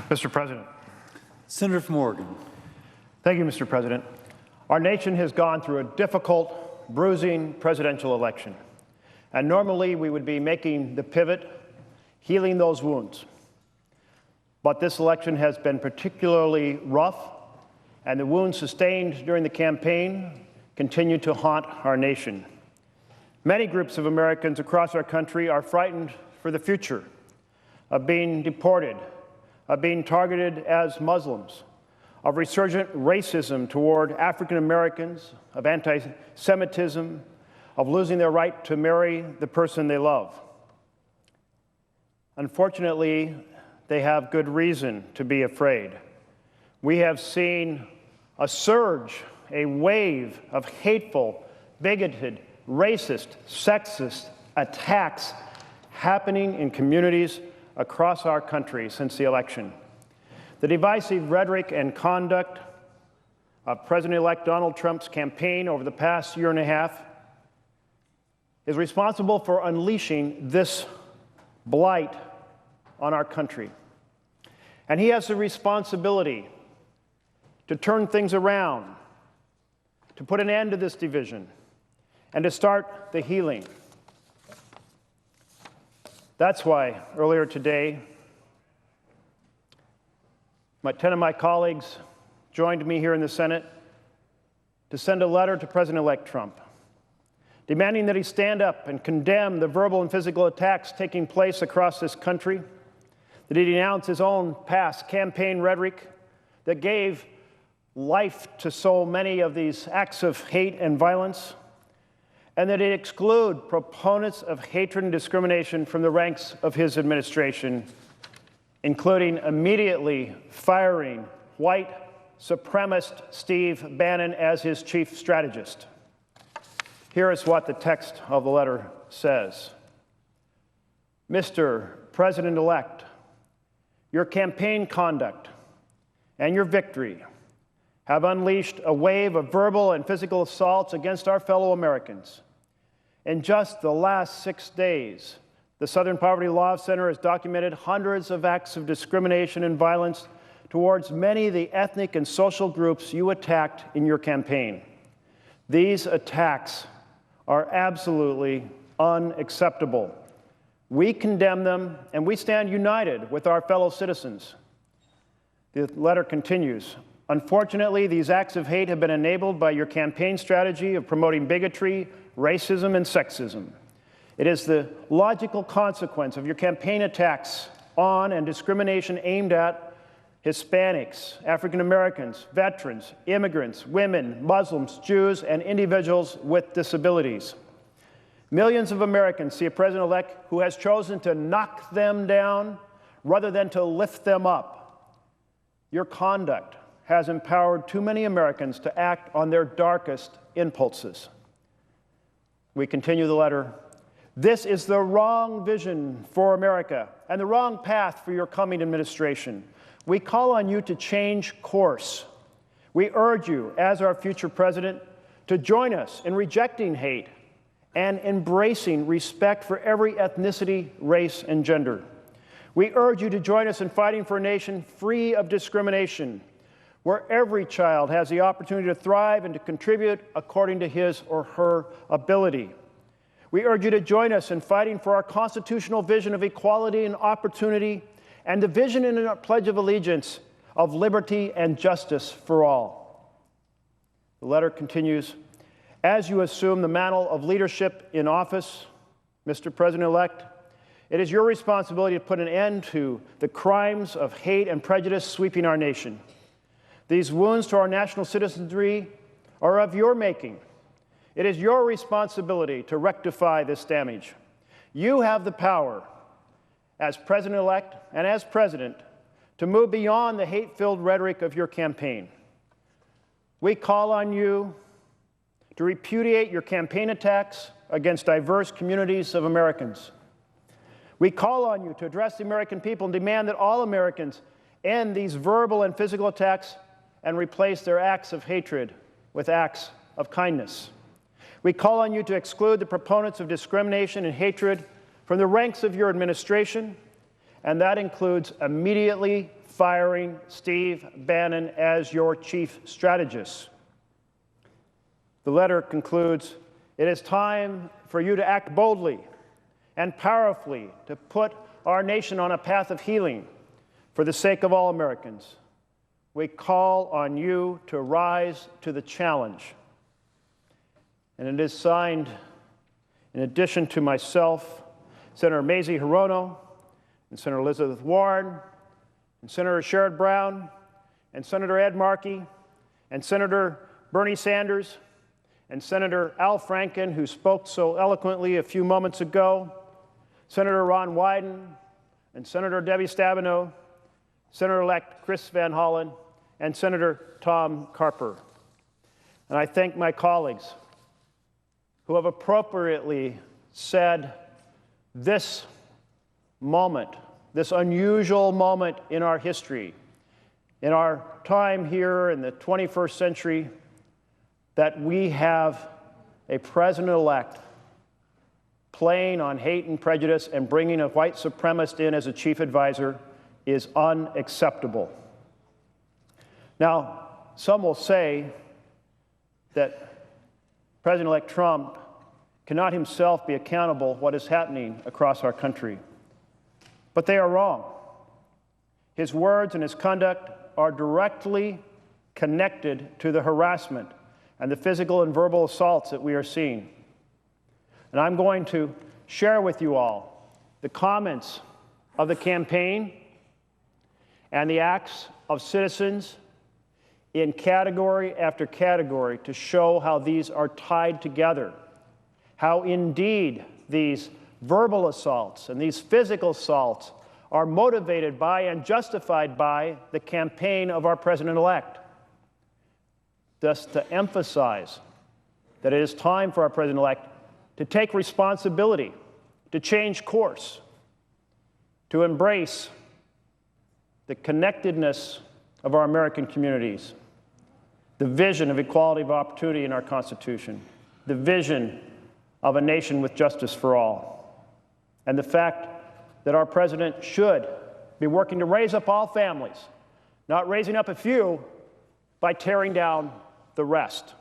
Mr. President. Senator from Oregon. Thank you, Mr. President. Our nation has gone through a difficult, bruising presidential election. And normally we would be making the pivot, healing those wounds. But this election has been particularly rough, and the wounds sustained during the campaign continue to haunt our nation. Many groups of Americans across our country are frightened for the future of being deported, of being targeted as Muslims, of resurgent racism toward African Americans, of anti-Semitism, of losing their right to marry the person they love. Unfortunately, they have good reason to be afraid. We have seen a surge, a wave of hateful, bigoted, racist, sexist attacks happening in communities across our country since the election. The divisive rhetoric and conduct of President-elect Donald Trump's campaign over the past year and a half is responsible for unleashing this blight on our country. And he has the responsibility to turn things around, to put an end to this division, and to start the healing. That's why earlier today, 10 of my colleagues joined me here in the Senate to send a letter to President-elect Trump, demanding that he stand up and condemn the verbal and physical attacks taking place across this country, that he denounce his own past campaign rhetoric that gave life to so many of these acts of hate and violence, and that it exclude proponents of hatred and discrimination from the ranks of his administration, including immediately firing white supremacist Steve Bannon as his chief strategist. Here is what the text of the letter says. Mr. President-elect, your campaign conduct and your victory have unleashed a wave of verbal and physical assaults against our fellow Americans. In just the last 6 days, the Southern Poverty Law Center has documented hundreds of acts of discrimination and violence towards many of the ethnic and social groups you attacked in your campaign. These attacks are absolutely unacceptable. We condemn them, and we stand united with our fellow citizens. The letter continues. Unfortunately, these acts of hate have been enabled by your campaign strategy of promoting bigotry, racism, and sexism. It is the logical consequence of your campaign attacks on and discrimination aimed at Hispanics, African Americans, veterans, immigrants, women, Muslims, Jews, and individuals with disabilities. Millions of Americans see a president-elect who has chosen to knock them down rather than to lift them up. Your conduct has empowered too many Americans to act on their darkest impulses. We continue the letter. This is the wrong vision for America and the wrong path for your coming administration. We call on you to change course. We urge you, as our future president, to join us in rejecting hate and embracing respect for every ethnicity, race, and gender. We urge you to join us in fighting for a nation free of discrimination, where every child has the opportunity to thrive and to contribute according to his or her ability. We urge you to join us in fighting for our constitutional vision of equality and opportunity and the vision in our Pledge of Allegiance of liberty and justice for all. The letter continues, as you assume the mantle of leadership in office, Mr. President-elect, it is your responsibility to put an end to the crimes of hate and prejudice sweeping our nation. These wounds to our national citizenry are of your making. It is your responsibility to rectify this damage. You have the power, as president-elect and as president, to move beyond the hate-filled rhetoric of your campaign. We call on you to repudiate your campaign attacks against diverse communities of Americans. We call on you to address the American people and demand that all Americans end these verbal and physical attacks and replace their acts of hatred with acts of kindness. We call on you to exclude the proponents of discrimination and hatred from the ranks of your administration, and that includes immediately firing Steve Bannon as your chief strategist. The letter concludes, "It is time for you to act boldly and powerfully to put our nation on a path of healing for the sake of all Americans. We call on you to rise to the challenge." And it is signed, in addition to myself, Senator Mazie Hirono, and Senator Elizabeth Warren, and Senator Sherrod Brown, and Senator Ed Markey, and Senator Bernie Sanders, and Senator Al Franken, who spoke so eloquently a few moments ago, Senator Ron Wyden, and Senator Debbie Stabenow, Senator-elect Chris Van Hollen, and Senator Tom Carper. And I thank my colleagues who have appropriately said this moment, this unusual moment in our history, in our time here in the 21st century, that we have a president-elect playing on hate and prejudice and bringing a white supremacist in as a chief advisor is unacceptable. Now, some will say that President-elect Trump cannot himself be accountable for what is happening across our country. But they are wrong. His words and his conduct are directly connected to the harassment and the physical and verbal assaults that we are seeing. And I'm going to share with you all the comments of the campaign and the acts of citizens in category after category to show how these are tied together, how indeed these verbal assaults and these physical assaults are motivated by and justified by the campaign of our president-elect. Thus, to emphasize that it is time for our president-elect to take responsibility, to change course, to embrace the connectedness of our American communities, the vision of equality of opportunity in our Constitution, the vision of a nation with justice for all, and the fact that our president should be working to raise up all families, not raising up a few by tearing down the rest.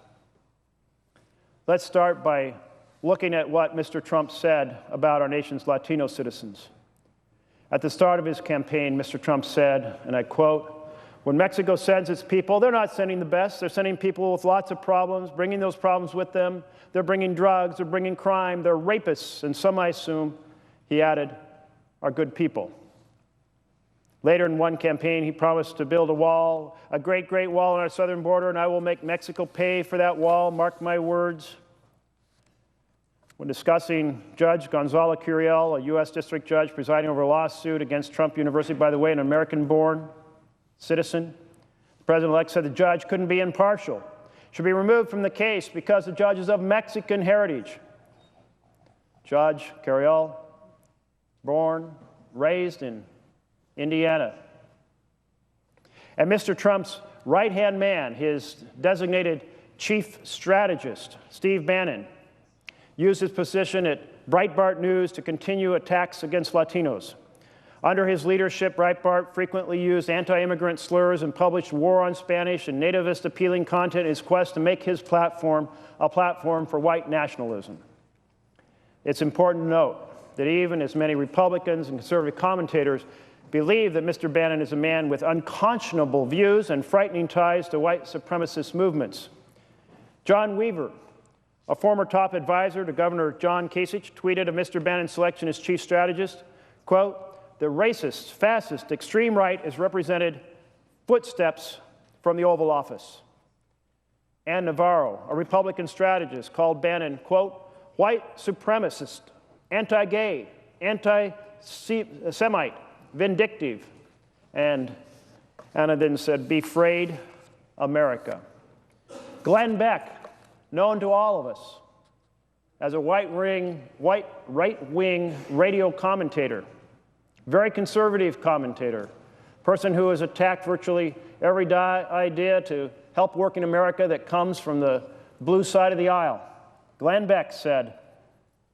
Let's start by looking at what Mr. Trump said about our nation's Latino citizens. At the start of his campaign, Mr. Trump said, and I quote, "When Mexico sends its people, they're not sending the best. They're sending people with lots of problems, bringing those problems with them. They're bringing drugs, they're bringing crime, they're rapists, and some, I assume," he added, "are good people." Later in one campaign, he promised to build a wall, a great, great wall on our southern border, and I will make Mexico pay for that wall, mark my words. When discussing Judge Gonzalo Curiel, a U.S. district judge presiding over a lawsuit against Trump University, by the way, an American-born citizen, the president-elect said the judge couldn't be impartial, should be removed from the case because the judge is of Mexican heritage. Judge Curiel, born, raised in Indiana. And Mr. Trump's right-hand man, his designated chief strategist, Steve Bannon, used his position at Breitbart News to continue attacks against Latinos. Under his leadership, Breitbart frequently used anti-immigrant slurs and published war on Spanish and nativist-appealing content in his quest to make his platform a platform for white nationalism. It's important to note that even as many Republicans and conservative commentators believe that Mr. Bannon is a man with unconscionable views and frightening ties to white supremacist movements. John Weaver, a former top advisor to Governor John Kasich, tweeted of Mr. Bannon's selection as chief strategist, quote, "The racist, fascist, extreme right is represented footsteps from the Oval Office." Ann Navarro, a Republican strategist, called Bannon, quote, "white supremacist, anti-gay, anti-Semite, vindictive," and Anna then said, "Betrayed America." Glenn Beck, known to all of us as a right-wing radio commentator, very conservative commentator, person who has attacked virtually every idea to help working America that comes from the blue side of the aisle. Glenn Beck said,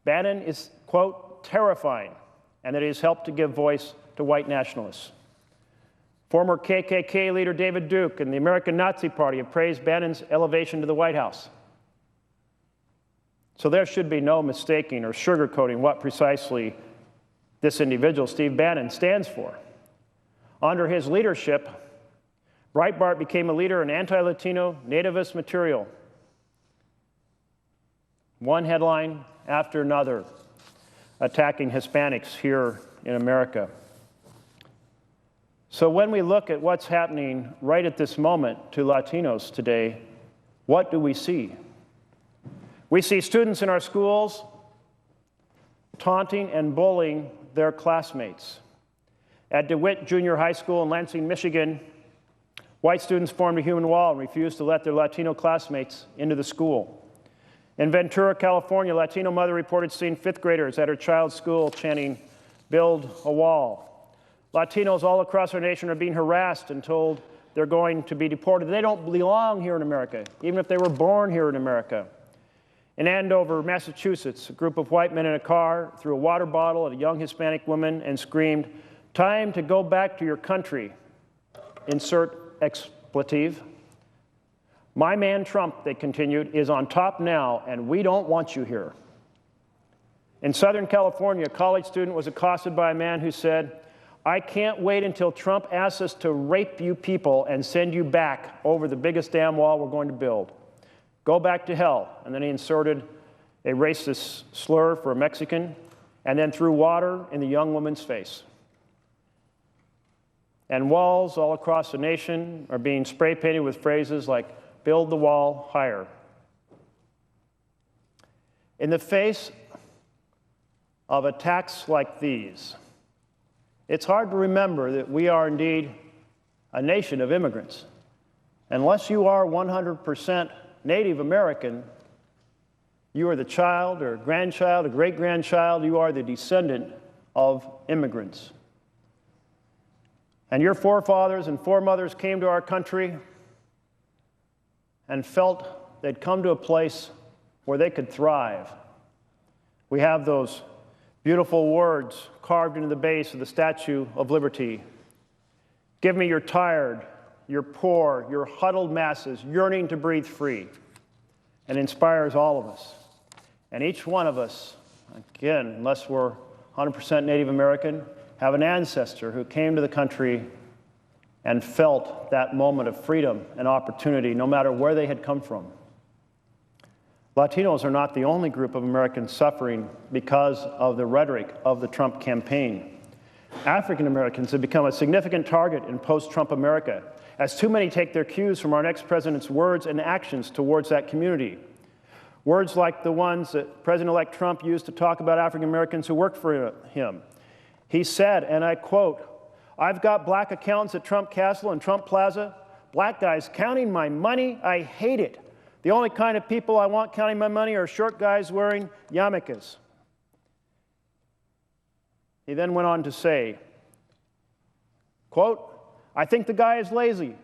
Bannon is, quote, "terrifying," and that he has helped to give voice to white nationalists. Former KKK leader David Duke and the American Nazi Party have praised Bannon's elevation to the White House. So there should be no mistaking or sugarcoating what precisely this individual, Steve Bannon, stands for. Under his leadership, Breitbart became a leader in anti-Latino, nativist material. One headline after another attacking Hispanics here in America. So when we look at what's happening right at this moment to Latinos today, what do we see? We see students in our schools taunting and bullying their classmates. At DeWitt Junior High School in Lansing, Michigan, white students formed a human wall and refused to let their Latino classmates into the school. In Ventura, California, a Latino mother reported seeing fifth graders at her child's school chanting, "Build a wall." Latinos all across our nation are being harassed and told they're going to be deported. They don't belong here in America, even if they were born here in America. In Andover, Massachusetts, a group of white men in a car threw a water bottle at a young Hispanic woman and screamed, "Time to go back to your country." Insert expletive. "My man Trump," they continued, "is on top now, and we don't want you here." In Southern California, a college student was accosted by a man who said, "I can't wait until Trump asks us to rape you people and send you back over the biggest damn wall we're going to build. Go back to hell." And then he inserted a racist slur for a Mexican and then threw water in the young woman's face. And walls all across the nation are being spray painted with phrases like, "Build the wall higher." In the face of attacks like these, it's hard to remember that we are indeed a nation of immigrants. Unless you are 100% Native American, you are the child or grandchild or great-grandchild, you are the descendant of immigrants. And your forefathers and foremothers came to our country and felt they'd come to a place where they could thrive. We have those beautiful words carved into the base of the Statue of Liberty. "Give me your tired, your poor, your huddled masses yearning to breathe free," and inspires all of us. And each one of us, again, unless we're 100% Native American, have an ancestor who came to the country and felt that moment of freedom and opportunity, no matter where they had come from. Latinos are not the only group of Americans suffering because of the rhetoric of the Trump campaign. African Americans have become a significant target in post-Trump America, as too many take their cues from our next president's words and actions towards that community. Words like the ones that President-elect Trump used to talk about African Americans who work for him. He said, and I quote, "I've got black accountants at Trump Castle and Trump Plaza, black guys counting my money. I hate it. The only kind of people I want counting my money are short guys wearing yarmulkes." He then went on to say, quote, "I think the guy is lazy.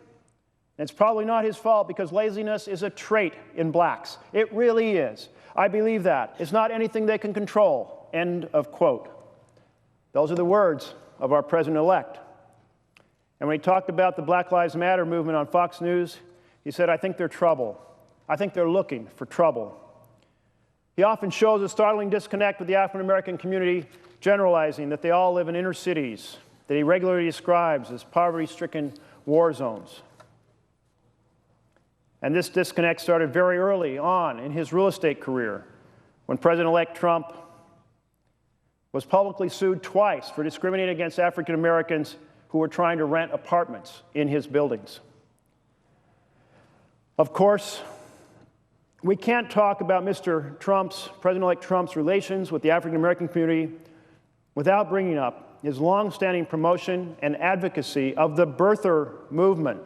It's probably not his fault because laziness is a trait in blacks. It really is. I believe that. It's not anything they can control." End of quote. Those are the words of our president-elect. And when he talked about the Black Lives Matter movement on Fox News, he said, "I think they're trouble. I think they're looking for trouble." He often shows a startling disconnect with the African American community, generalizing that they all live in inner cities that he regularly describes as poverty-stricken war zones. And this disconnect started very early on in his real estate career, when President-elect Trump was publicly sued twice for discriminating against African Americans who were trying to rent apartments in his buildings. Of course, we can't talk about President-elect Trump's relations with the African American community without bringing up his long-standing promotion and advocacy of the birther movement,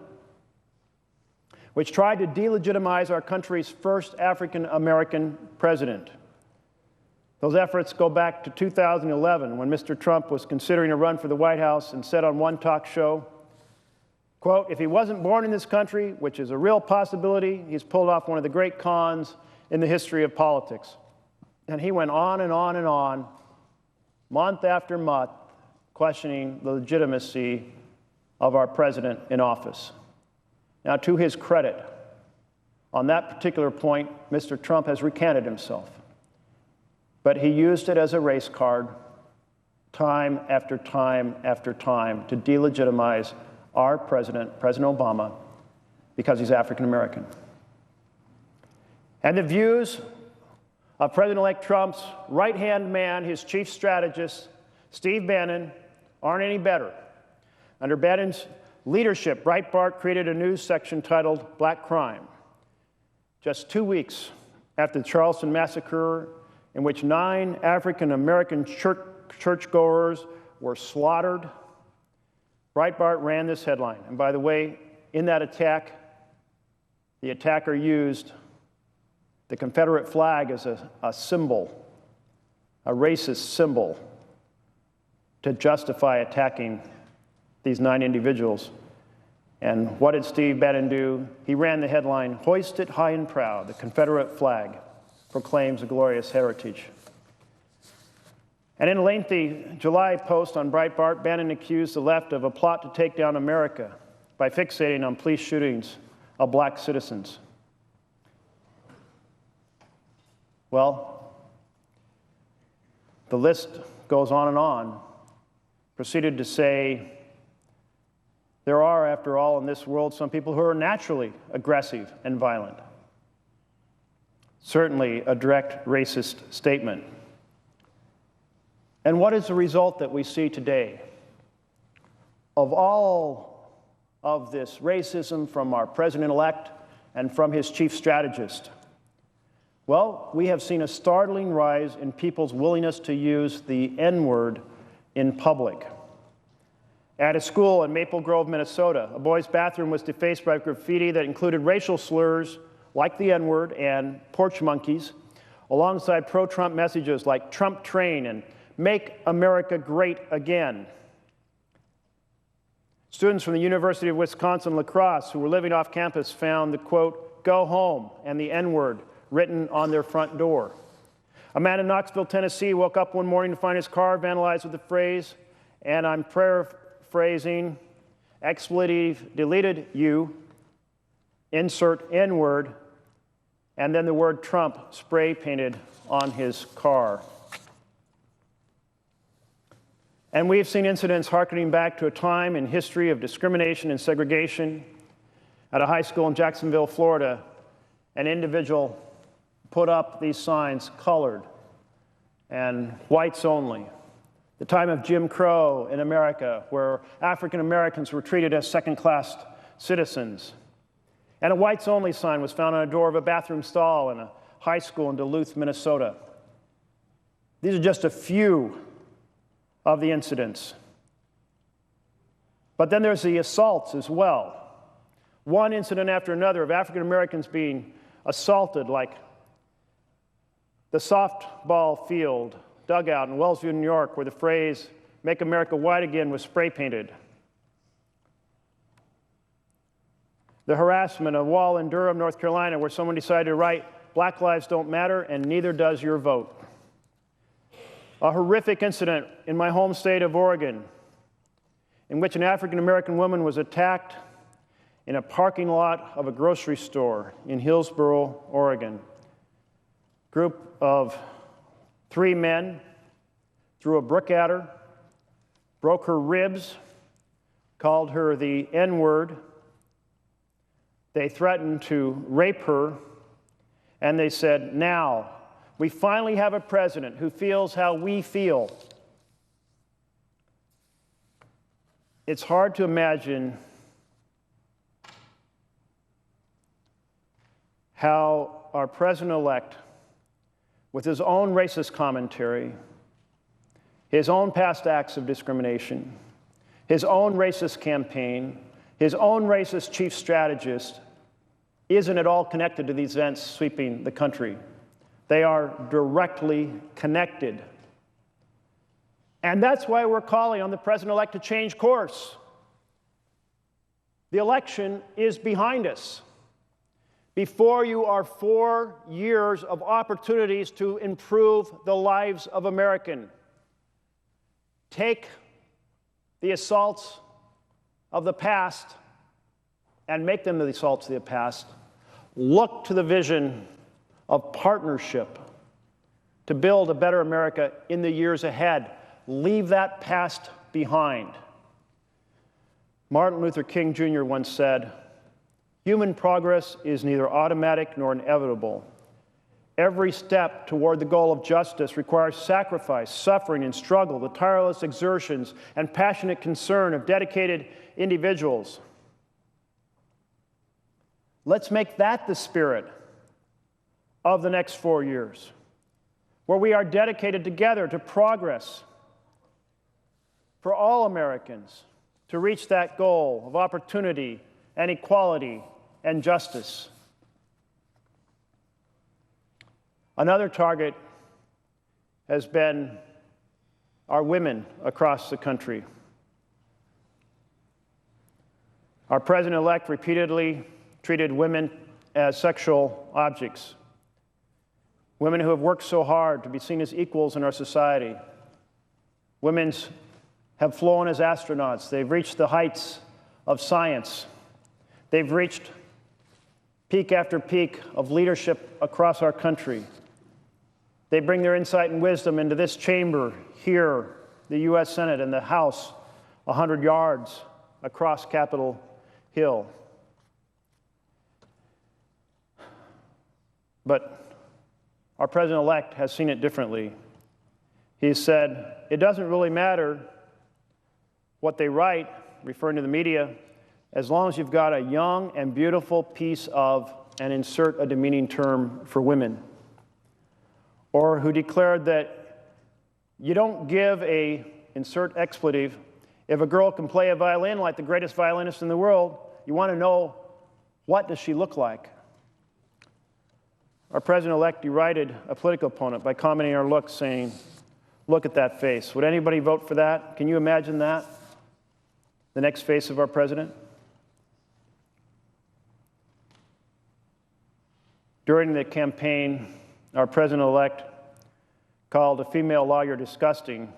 which tried to delegitimize our country's first African American president. Those efforts go back to 2011, when Mr. Trump was considering a run for the White House and said on one talk show, quote, "If he wasn't born in this country, which is a real possibility, he's pulled off one of the great cons in the history of politics." And he went on and on and on, month after month, questioning the legitimacy of our president in office. Now, to his credit, on that particular point, Mr. Trump has recanted himself. But he used it as a race card time after time after time to delegitimize our president, President Obama, because he's African American. And the views of President-elect Trump's right-hand man, his chief strategist, Steve Bannon, aren't any better. Under Bannon's leadership, Breitbart created a news section titled Black Crime. Just 2 weeks after the Charleston massacre, in which 9 African-American churchgoers were slaughtered, Breitbart ran this headline. And by the way, in that attack, the attacker used the Confederate flag as a symbol, a racist symbol, to justify attacking these 9 individuals. And what did Steve Bannon do? He ran the headline, "Hoist it high and proud, the Confederate flag proclaims a glorious heritage." And in a lengthy July post on Breitbart, Bannon accused the left of a plot to take down America by fixating on police shootings of black citizens. Well, the list goes on and on. Proceeded to say, there are, after all, in this world, some people who are naturally aggressive and violent. Certainly a direct racist statement. And what is the result that we see today? Of all of this racism from our president-elect and from his chief strategist, well, we have seen a startling rise in people's willingness to use the N-word in public. At a school in Maple Grove, Minnesota, a boy's bathroom was defaced by graffiti that included racial slurs like the N-word and porch monkeys, alongside pro-Trump messages like Trump train and Make America Great Again. Students from the University of Wisconsin-La Crosse who were living off campus found the quote, "Go home," and the N-word written on their front door. A man in Knoxville, Tennessee woke up one morning to find his car vandalized with the phrase, and I'm paraphrasing, expletive deleted you, insert N-word, and then the word Trump spray painted on his car. And we've seen incidents hearkening back to a time in history of discrimination and segregation. At a high school in Jacksonville, Florida, an individual put up these signs, colored and whites only. The time of Jim Crow in America, where African Americans were treated as second-class citizens. And a whites only sign was found on a door of a bathroom stall in a high school in Duluth, Minnesota. These are just a few of the incidents. But then there's the assaults as well. One incident after another of African Americans being assaulted, like the softball field dugout in Wellsview, New York, where the phrase, "Make America White Again," was spray painted. The harassment of Wall in Durham, North Carolina, where someone decided to write, "Black lives don't matter, and neither does your vote." A horrific incident in my home state of Oregon, in which an African-American woman was attacked in a parking lot of a grocery store in Hillsboro, Oregon. A group of 3 men threw a brick at her, broke her ribs, called her the N-word. They threatened to rape her, and they said, "Now, we finally have a president who feels how we feel." It's hard to imagine how our president-elect, with his own racist commentary, his own past acts of discrimination, his own racist campaign, his own racist chief strategist, isn't at all connected to these events sweeping the country. They are directly connected. And that's why we're calling on the president-elect to change course. The election is behind us. Before you are 4 years of opportunities to improve the lives of Americans. Take the assaults of the past and make them the assaults of the past. Look to the vision of partnership to build a better America in the years ahead. Leave that past behind. Martin Luther King Jr. once said, "Human progress is neither automatic nor inevitable. Every step toward the goal of justice requires sacrifice, suffering, and struggle, the tireless exertions and passionate concern of dedicated individuals." Let's make that the spirit of the next 4 years, where we are dedicated together to progress for all Americans to reach that goal of opportunity and equality and justice. Another target has been our women across the country. Our president-elect repeatedly treated women as sexual objects. Women who have worked so hard to be seen as equals in our society. Women have flown as astronauts. They've reached the heights of science. They've reached peak after peak of leadership across our country. They bring their insight and wisdom into this chamber here, the U.S. Senate, and the House, 100 yards across Capitol Hill. But our president-elect has seen it differently. He said, "It doesn't really matter what they write," referring to the media, "as long as you've got a young and beautiful piece of," and insert a demeaning term for women. Or who declared that you don't give a, insert expletive, if a girl can play a violin like the greatest violinist in the world, you want to know, what does she look like? Our president-elect derided a political opponent by commenting on our looks, saying, "Look at that face. Would anybody vote for that? Can you imagine that? The next face of our president?" During the campaign, our president-elect called a female lawyer disgusting,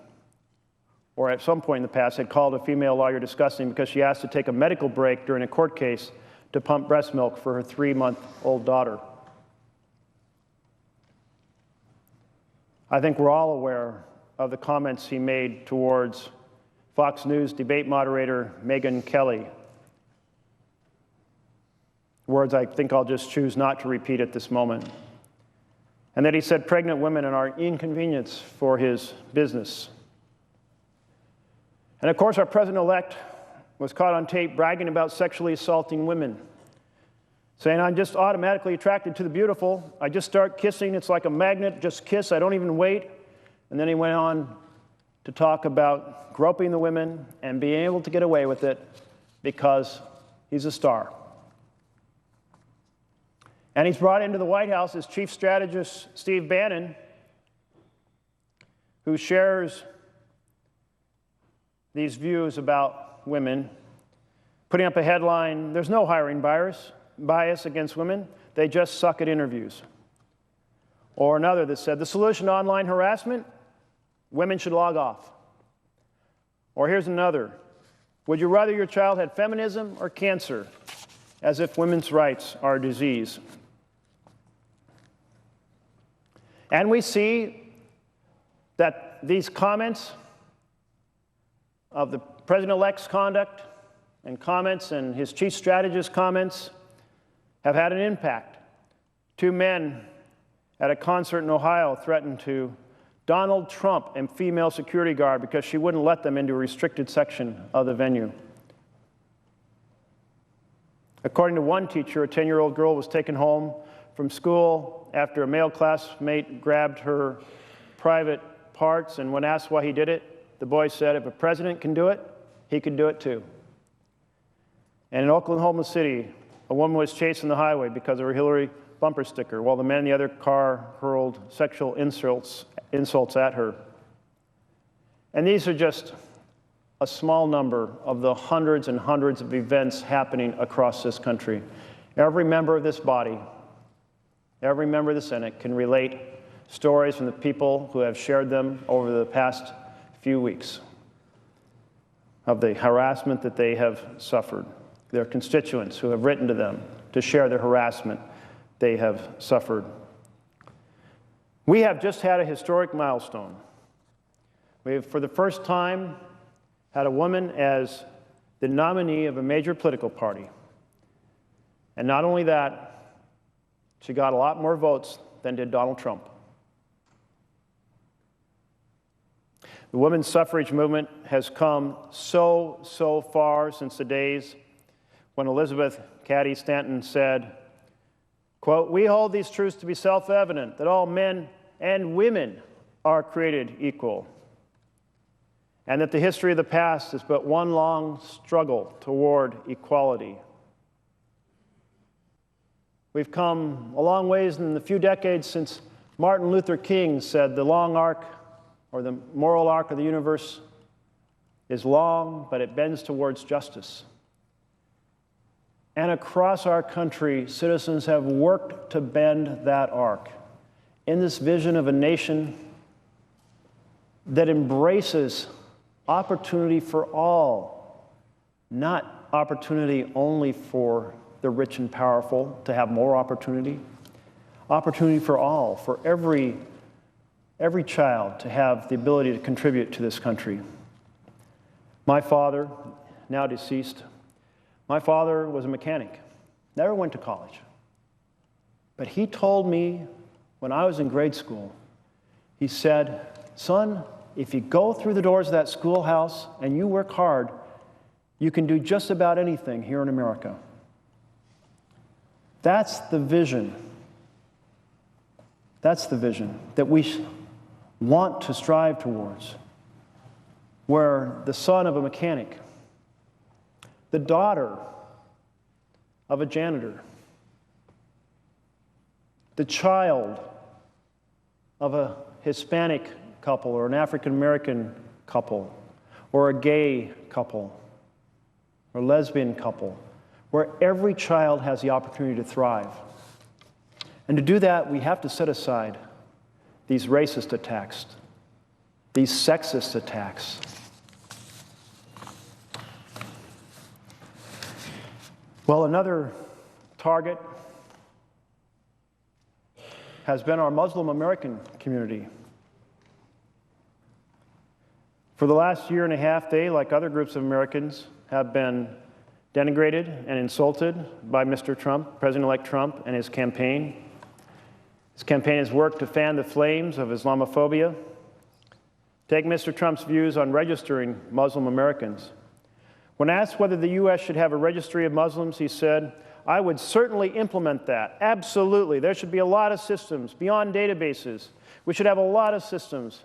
or at some point in the past had called a female lawyer disgusting because she asked to take a medical break during a court case to pump breast milk for her 3-month-old daughter. I think we're all aware of the comments he made towards Fox News debate moderator Megyn Kelly. Words I think I'll just choose not to repeat at this moment. And that he said pregnant women are an inconvenience for his business. And of course, our president-elect was caught on tape bragging about sexually assaulting women, saying, "I'm just automatically attracted to the beautiful. I just start kissing. It's like a magnet. Just kiss. I don't even wait." And then he went on to talk about groping the women and being able to get away with it because he's a star. And he's brought into the White House his chief strategist, Steve Bannon, who shares these views about women, putting up a headline, "There's no hiring bias against women. They just suck at interviews." Or another that said, "The solution to online harassment? Women should log off." Or here's another, "Would you rather your child had feminism or cancer?" As if women's rights are a disease. And we see that these comments of the president-elect's conduct and comments and his chief strategist's comments have had an impact. 2 men at a concert in Ohio threatened to Donald Trump and female security guard because she wouldn't let them into a restricted section of the venue. According to one teacher, a 10-year-old girl was taken home from school after a male classmate grabbed her private parts, and when asked why he did it, the boy said, "If a president can do it, he can do it too." And in Oklahoma City, a woman was chased on the highway because of her Hillary bumper sticker, while the men in the other car hurled sexual insults at her. And these are just a small number of the hundreds and hundreds of events happening across this country. Every member of this body, every member of the Senate can relate stories from the people who have shared them over the past few weeks. of the harassment that they have suffered, their constituents who have written to them to share the harassment they have suffered. We have just had a historic milestone. We have, for the first time, had a woman as the nominee of a major political party. And not only that, she got a lot more votes than did Donald Trump. The women's suffrage movement has come so far since the days when Elizabeth Cady Stanton said, quote, "We hold these truths to be self-evident, that all men and women are created equal, and that the history of the past is but one long struggle toward equality." We've come a long ways in the few decades since Martin Luther King said the long arc, or the moral arc of the universe, is long, but it bends towards justice. And across our country, citizens have worked to bend that arc in this vision of a nation that embraces opportunity for all, not opportunity only for the rich and powerful to have more opportunity. Opportunity for all, for every child to have the ability to contribute to this country. My father, now deceased, my father was a mechanic, never went to college. But he told me when I was in grade school, he said, "Son, if you go through the doors of that schoolhouse and you work hard, you can do just about anything here in America." That's the vision. That's the vision that we want to strive towards, where the son of a mechanic, the daughter of a janitor, the child of a Hispanic couple or an African American couple or a gay couple or lesbian couple, where every child has the opportunity to thrive. And to do that, we have to set aside these racist attacks, these sexist attacks. Well, another target has been our Muslim American community. For the last year and a half, they, like other groups of Americans, have been denigrated and insulted by Mr. Trump, President-elect Trump, and his campaign. His campaign has worked to fan the flames of Islamophobia. Take Mr. Trump's views on registering Muslim Americans. When asked whether the U.S. should have a registry of Muslims, he said, "I would certainly implement that. Absolutely. There should be a lot of systems beyond databases. We should have a lot of systems."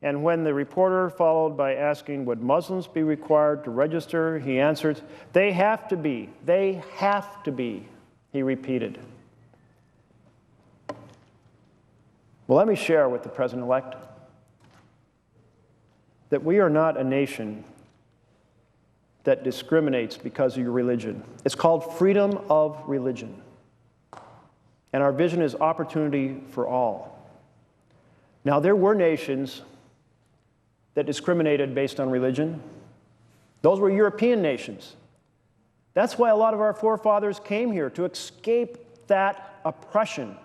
And when the reporter followed by asking, would Muslims be required to register, he answered, "They have to be. They have to be," he repeated. Well, let me share with the President-elect that we are not a nation that discriminates because of your religion. It's called freedom of religion. And our vision is opportunity for all. Now, there were nations that discriminated based on religion. Those were European nations. That's why a lot of our forefathers came here, to escape that oppression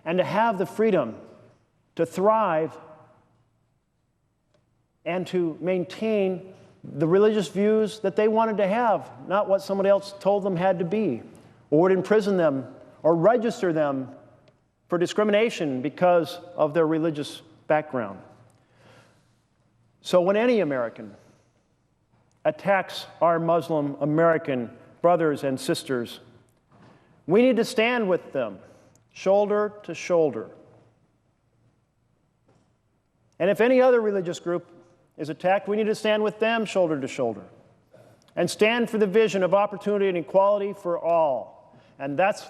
and to have the freedom to thrive and to maintain the religious views that they wanted to have, not what somebody else told them had to be, or would imprison them or register them for discrimination because of their religious background. So when any American attacks our Muslim American brothers and sisters, we need to stand with them, shoulder to shoulder. And if any other religious group is attacked, we need to stand with them shoulder to shoulder and stand for the vision of opportunity and equality for all. And that's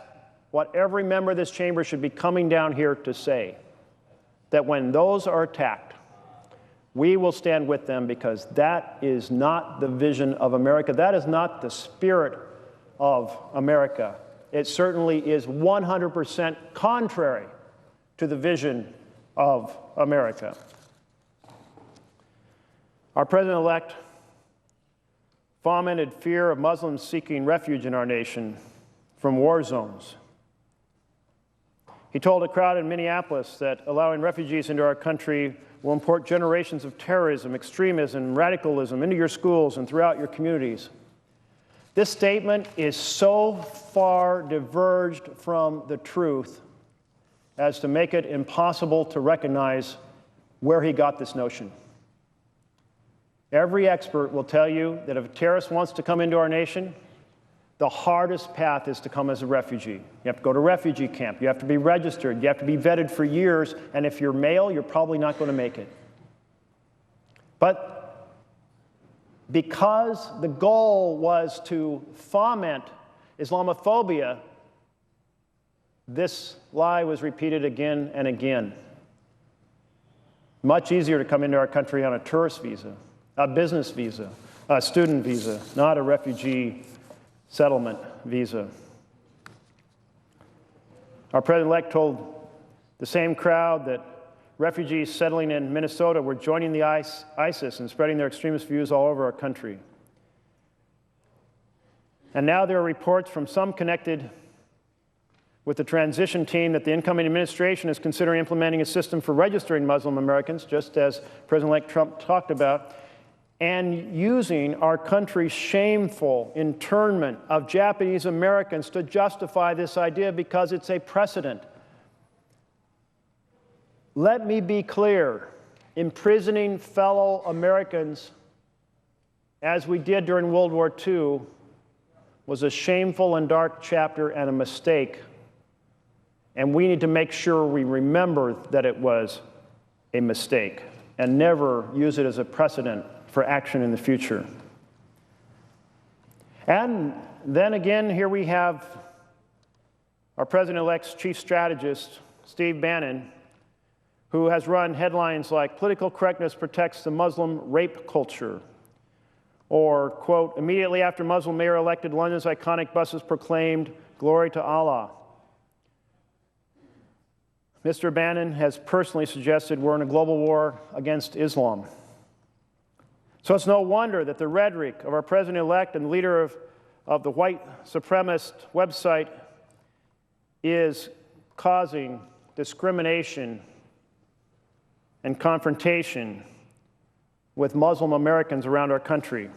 what every member of this chamber should be coming down here to say, that when those are attacked, we will stand with them, because that is not the vision of America. That is not the spirit of America. It certainly is 100% contrary to the vision of America. Our President-elect fomented fear of Muslims seeking refuge in our nation from war zones. He told a crowd in Minneapolis that allowing refugees into our country will import generations of terrorism, extremism, radicalism into your schools and throughout your communities. This statement is so far diverged from the truth as to make it impossible to recognize where he got this notion. Every expert will tell you that if a terrorist wants to come into our nation, the hardest path is to come as a refugee. You have to go to refugee camp. You have to be registered. You have to be vetted for years. And if you're male, you're probably not going to make it. But because the goal was to foment Islamophobia, this lie was repeated again and again. Much easier to come into our country on a tourist visa, a business visa, a student visa, not a refugee settlement visa. Our president-elect told the same crowd that refugees settling in Minnesota were joining the ISIS and spreading their extremist views all over our country. And now there are reports from some connected with the transition team that the incoming administration is considering implementing a system for registering Muslim Americans, just as President-elect Trump talked about, and using our country's shameful internment of Japanese Americans to justify this idea because it's a precedent. Let me be clear, imprisoning fellow Americans, as we did during World War II, was a shameful and dark chapter and a mistake. And we need to make sure we remember that it was a mistake and never use it as a precedent for action in the future. And then again, here we have our President-elect's chief strategist, Steve Bannon, who has run headlines like "Political correctness protects the Muslim rape culture," or, quote, "Immediately after Muslim mayor elected, London's iconic buses proclaimed, 'Glory to Allah.'" Mr. Bannon has personally suggested we're in a global war against Islam. So it's no wonder that the rhetoric of our president-elect and leader of the white supremacist website is causing discrimination and confrontation with Muslim Americans around our country.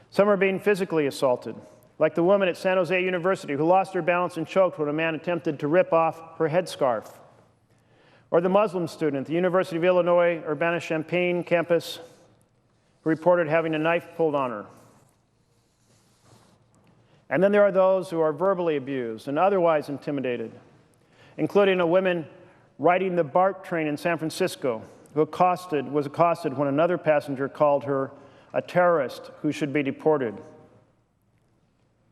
Some are being physically assaulted, like the woman at San Jose University who lost her balance and choked when a man attempted to rip off her headscarf, or the Muslim student at the University of Illinois Urbana-Champaign campus who reported having a knife pulled on her. And then there are those who are verbally abused and otherwise intimidated, including a woman riding the BART train in San Francisco who was accosted when another passenger called her a terrorist who should be deported.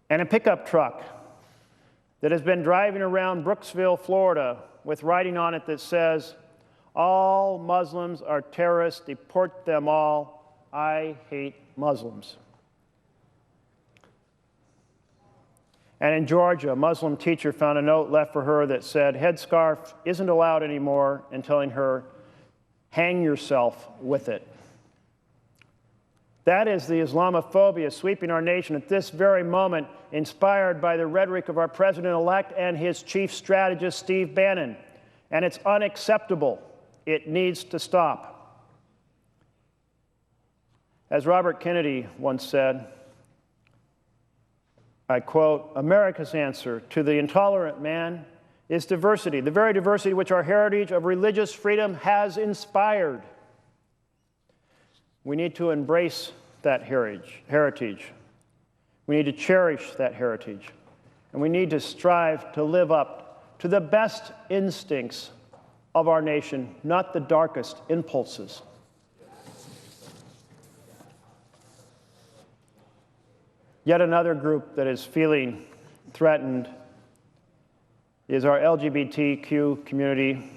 And a pickup truck that has been driving around Brooksville, Florida, with writing on it that says, "All Muslims are terrorists, deport them all. I hate Muslims." And in Georgia, a Muslim teacher found a note left for her that said, "Headscarf isn't allowed anymore," and telling her, "Hang yourself with it." That is the Islamophobia sweeping our nation at this very moment, inspired by the rhetoric of our president-elect and his chief strategist, Steve Bannon. And it's unacceptable. It needs to stop. As Robert Kennedy once said, I quote, "America's answer to the intolerant man is diversity, the very diversity which our heritage of religious freedom has inspired." We need to embrace that heritage. We need to cherish that heritage. And we need to strive to live up to the best instincts of our nation, not the darkest impulses. Yet another group that is feeling threatened is our LGBTQ community.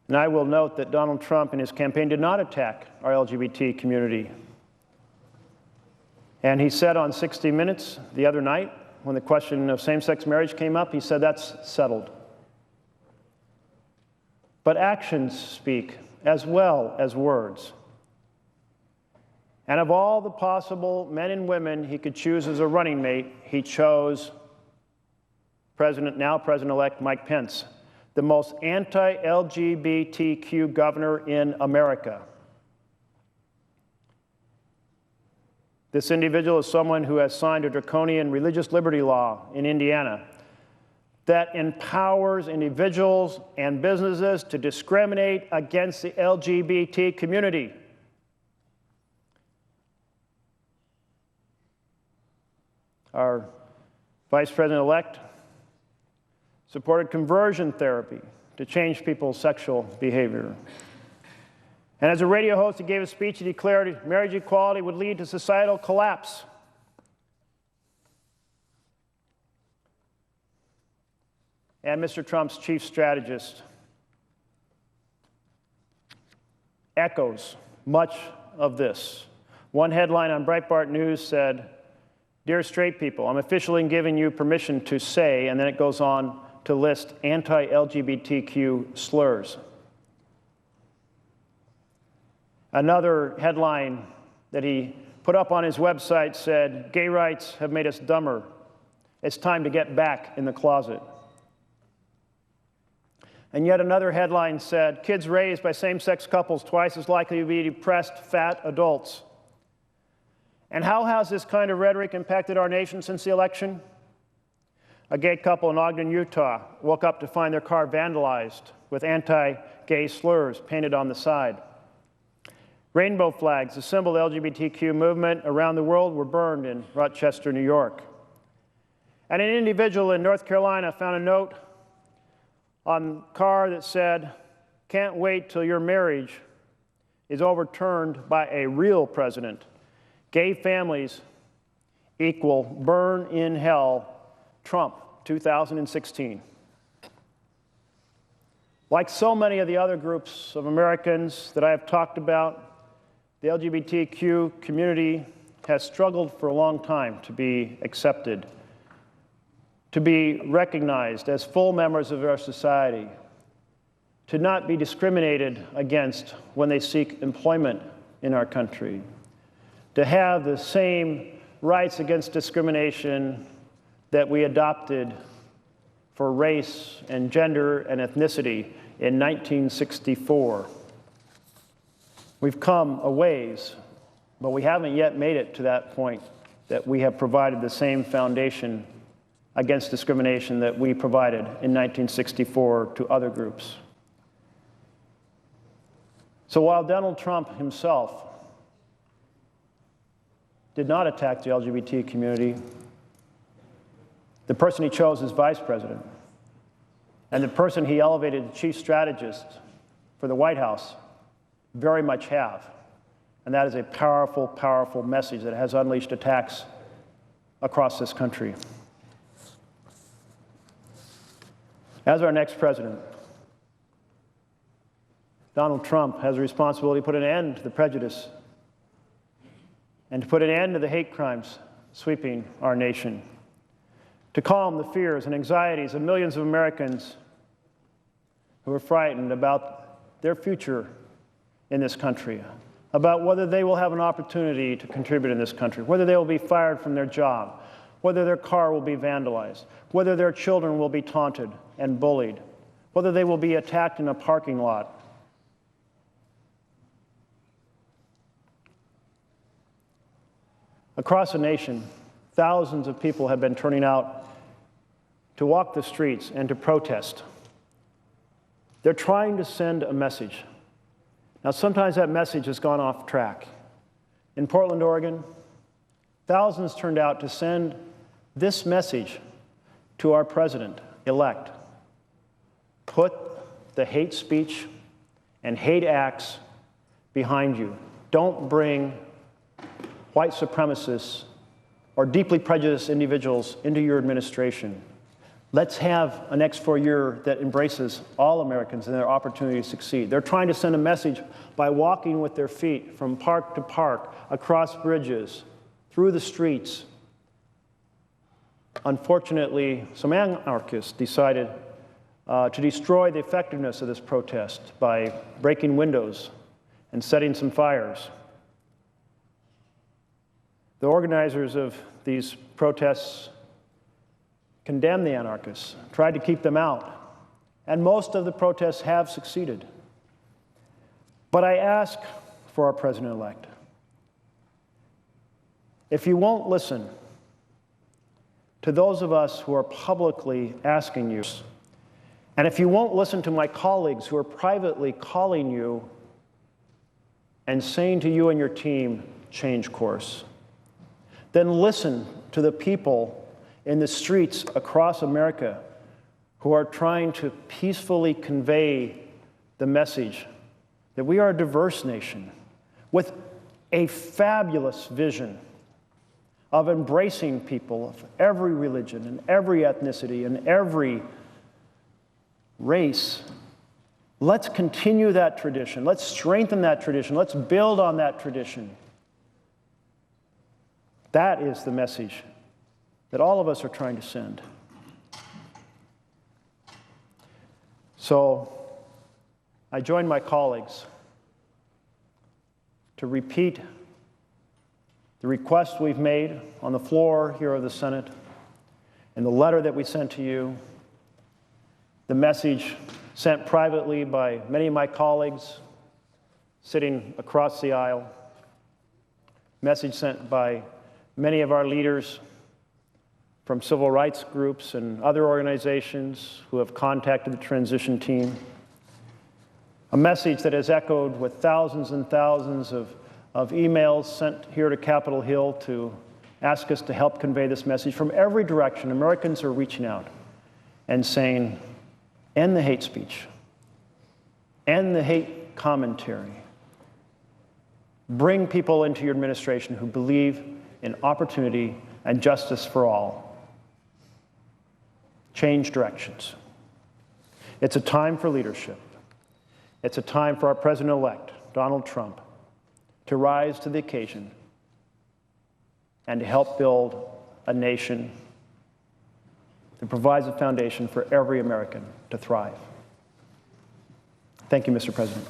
And I will note that Donald Trump in his campaign did not attack our LGBT community. And he said on 60 Minutes the other night, when the question of same-sex marriage came up, he said that's settled. But actions speak as well as words. And of all the possible men and women he could choose as a running mate, he chose now President-elect Mike Pence, the most anti-LGBTQ governor in America. This individual is someone who has signed a draconian religious liberty law in Indiana that empowers individuals and businesses to discriminate against the LGBT community. Our Vice President-elect supported conversion therapy to change people's sexual behavior. And as a radio host, he gave a speech that declared marriage equality would lead to societal collapse. And Mr. Trump's chief strategist echoes much of this. One headline on Breitbart News said, "Dear straight people, I'm officially giving you permission to say," and then it goes on to list anti-LGBTQ slurs. Another headline that he put up on his website said, "Gay rights have made us dumber. It's time to get back in the closet." And yet another headline said, "Kids raised by same-sex couples twice as likely to be depressed, fat adults." And how has this kind of rhetoric impacted our nation since the election? A gay couple in Ogden, Utah, woke up to find their car vandalized with anti-gay slurs painted on the side. Rainbow flags, the symbol of the LGBTQ movement around the world, were burned in Rochester, New York. And an individual in North Carolina found a note on a car that said, "Can't wait till your marriage is overturned by a real president. Gay families equal burn in hell, Trump, 2016. Like so many of the other groups of Americans that I have talked about, the LGBTQ community has struggled for a long time to be accepted, to be recognized as full members of our society, to not be discriminated against when they seek employment in our country, to have the same rights against discrimination that we adopted for race and gender and ethnicity in 1964. We've come a ways, but we haven't yet made it to that point that we have provided the same foundation against discrimination that we provided in 1964 to other groups. So while Donald Trump himself did not attack the LGBT community, the person he chose as vice president and the person he elevated chief strategist for the White House very much have. And that is a powerful, powerful message that has unleashed attacks across this country. As our next president, Donald Trump has a responsibility to put an end to the prejudice and to put an end to the hate crimes sweeping our nation, to calm the fears and anxieties of millions of Americans who are frightened about their future in this country, about whether they will have an opportunity to contribute in this country, whether they will be fired from their job, whether their car will be vandalized, whether their children will be taunted and bullied, whether they will be attacked in a parking lot. Across the nation, thousands of people have been turning out to walk the streets and to protest. They're trying to send a message. Now, sometimes that message has gone off track. In Portland, Oregon, thousands turned out to send this message to our president-elect. Put the hate speech and hate acts behind you. Don't bring white supremacists or deeply prejudiced individuals into your administration. Let's have a next 4 year that embraces all Americans and their opportunity to succeed. They're trying to send a message by walking with their feet from park to park, across bridges, through the streets. Unfortunately, some anarchists decided to destroy the effectiveness of this protest by breaking windows and setting some fires. The organizers of these protests condemned the anarchists, tried to keep them out, and most of the protests have succeeded. But I ask for our president-elect, if you won't listen to those of us who are publicly asking you, and if you won't listen to my colleagues who are privately calling you and saying to you and your team, change course, then listen to the people in the streets across America who are trying to peacefully convey the message that we are a diverse nation with a fabulous vision of embracing people of every religion and every ethnicity and every race. Let's continue that tradition. Let's strengthen that tradition. Let's build on that tradition. That is the message that all of us are trying to send. So I join my colleagues to repeat the request we've made on the floor here of the Senate, and the letter that we sent to you, the message sent privately by many of my colleagues sitting across the aisle, message sent by many of our leaders from civil rights groups and other organizations who have contacted the transition team, a message that has echoed with thousands and thousands of emails sent here to Capitol Hill to ask us to help convey this message from every direction. Americans are reaching out and saying, end the hate speech, end the hate commentary, bring people into your administration who believe in opportunity and justice for all. Change directions. It's a time for leadership. It's a time for our president-elect, Donald Trump, to rise to the occasion and to help build a nation that provides a foundation for every American to thrive. Thank you, Mr. President.